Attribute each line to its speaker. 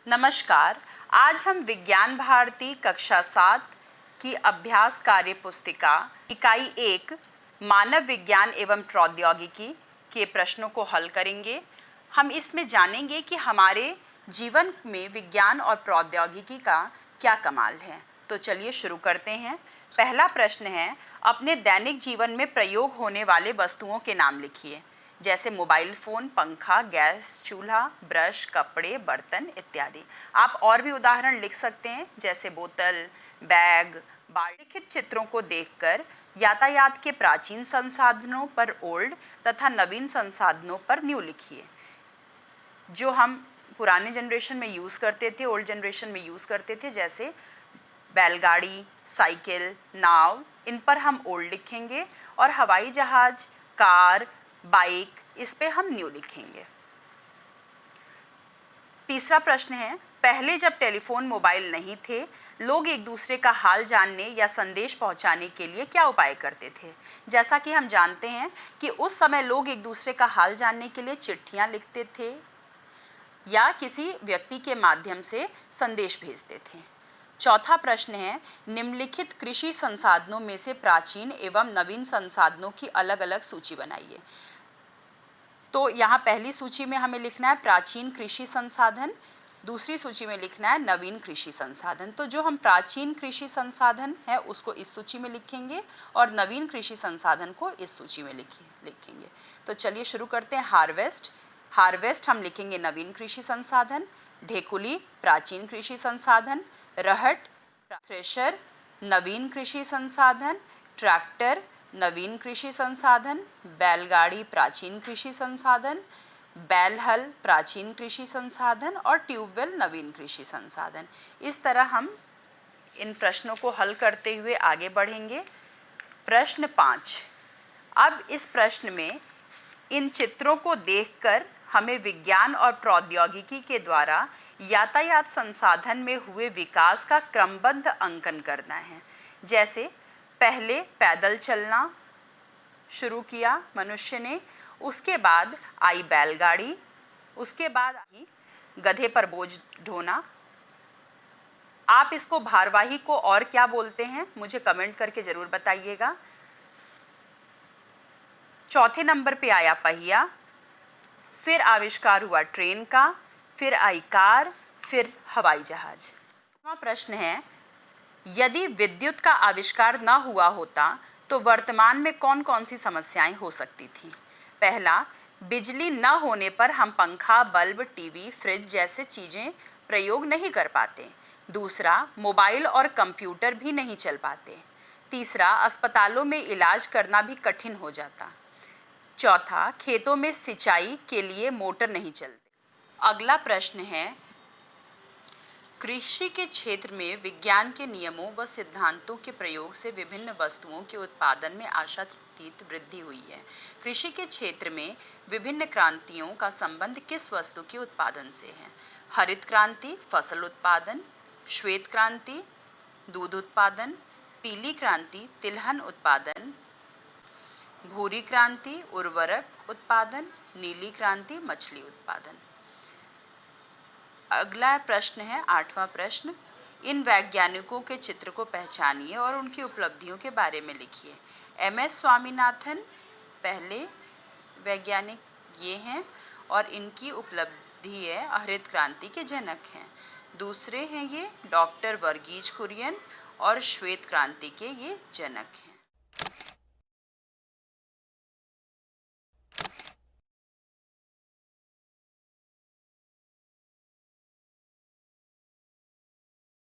Speaker 1: नमस्कार। आज हम विज्ञान भारती कक्षा 7 की अभ्यास कार्य पुस्तिका इकाई 1 मानव विज्ञान एवं प्रौद्योगिकी के प्रश्नों को हल करेंगे। हम इसमें जानेंगे कि हमारे जीवन में विज्ञान और प्रौद्योगिकी का क्या कमाल है। तो चलिए शुरू करते हैं। पहला प्रश्न है, अपने दैनिक जीवन में प्रयोग होने वाले वस्तुओं के नाम लिखिए, जैसे मोबाइल फ़ोन, पंखा, गैस चूल्हा, ब्रश, कपड़े, बर्तन इत्यादि। आप और भी उदाहरण लिख सकते हैं, जैसे बोतल, बैग, बाल्टी। लिखित चित्रों को देखकर यातायात के प्राचीन संसाधनों पर ओल्ड तथा नवीन संसाधनों पर न्यू लिखिए। जो हम पुराने जनरेशन में यूज़ करते थे, ओल्ड जनरेशन में यूज़ करते थे, जैसे बैलगाड़ी, साइकिल, नाव, इन पर हम ओल्ड लिखेंगे। और हवाई जहाज़, कार, बाइक, इस पे हम न्यू लिखेंगे। तीसरा प्रश्न है, पहले जब टेलीफोन, मोबाइल नहीं थे, लोग एक दूसरे का हाल जानने या संदेश पहुंचाने के लिए क्या उपाय करते थे। जैसा कि हम जानते हैं कि उस समय लोग एक दूसरे का हाल जानने के लिए चिट्ठियां लिखते थे या किसी व्यक्ति के माध्यम से संदेश भेजते थे। चौथा प्रश्न है, निम्नलिखित कृषि संसाधनों में से प्राचीन एवं नवीन संसाधनों की अलग अलग सूची बनाइए। तो यहाँ पहली सूची में हमें लिखना है प्राचीन कृषि संसाधन, दूसरी सूची में लिखना है नवीन कृषि संसाधन। तो जो हम प्राचीन कृषि संसाधन है उसको इस सूची में लिखेंगे और नवीन कृषि संसाधन को इस सूची में लिखेंगे। तो चलिए शुरू करते हैं। हार्वेस्ट हम लिखेंगे नवीन कृषि संसाधन, ढेकुली प्राचीन कृषि संसाधन, रहट थ्रेशर नवीन कृषि संसाधन, ट्रैक्टर नवीन कृषि संसाधन, बैलगाड़ी प्राचीन कृषि संसाधन, बैलहल प्राचीन कृषि संसाधन और ट्यूबवेल नवीन कृषि संसाधन। इस तरह हम इन प्रश्नों को हल करते हुए आगे बढ़ेंगे। प्रश्न 5। अब इस प्रश्न में इन चित्रों को देखकर हमें विज्ञान और प्रौद्योगिकी के द्वारा यातायात संसाधन में हुए विकास का क्रमबद्ध अंकन करना है। जैसे पहले पैदल चलना शुरू किया मनुष्य ने, उसके बाद आई बैलगाड़ी, उसके बाद आई गधे पर बोझ ढोना। आप इसको भारवाही को और क्या बोलते हैं, मुझे कमेंट करके ज़रूर बताइएगा। चौथे नंबर पे आया पहिया, फिर आविष्कार हुआ ट्रेन का, फिर आई कार, फिर हवाई जहाज। प्रश्न है, यदि विद्युत का आविष्कार न हुआ होता तो वर्तमान में कौन कौन सी समस्याएं हो सकती थीं। पहला, बिजली न होने पर हम पंखा, बल्ब, टीवी, फ्रिज जैसे चीज़ें प्रयोग नहीं कर पाते। दूसरा, मोबाइल और कंप्यूटर भी नहीं चल पाते। तीसरा, अस्पतालों में इलाज करना भी कठिन हो जाता। चौथा, खेतों में सिंचाई के लिए मोटर नहीं चलते। अगला प्रश्न है, कृषि के क्षेत्र में विज्ञान के नियमों व सिद्धांतों के प्रयोग से विभिन्न वस्तुओं के उत्पादन में आशातीत वृद्धि हुई है। कृषि के क्षेत्र में विभिन्न क्रांतियों का संबंध किस वस्तु के उत्पादन से है। हरित क्रांति फसल उत्पादन, श्वेत क्रांति दूध उत्पादन, पीली क्रांति तिलहन उत्पादन, भूरी क्रांति उर्वरक उत्पादन, नीली क्रांति मछली उत्पादन। अगला प्रश्न है 8वां प्रश्न, इन वैज्ञानिकों के चित्र को पहचानिए और उनकी उपलब्धियों के बारे में लिखिए। MS स्वामीनाथन पहले वैज्ञानिक ये हैं और इनकी उपलब्धि है हरित क्रांति के जनक हैं। दूसरे हैं ये डॉक्टर वर्गीज कुरियन और श्वेत क्रांति के ये जनक हैं।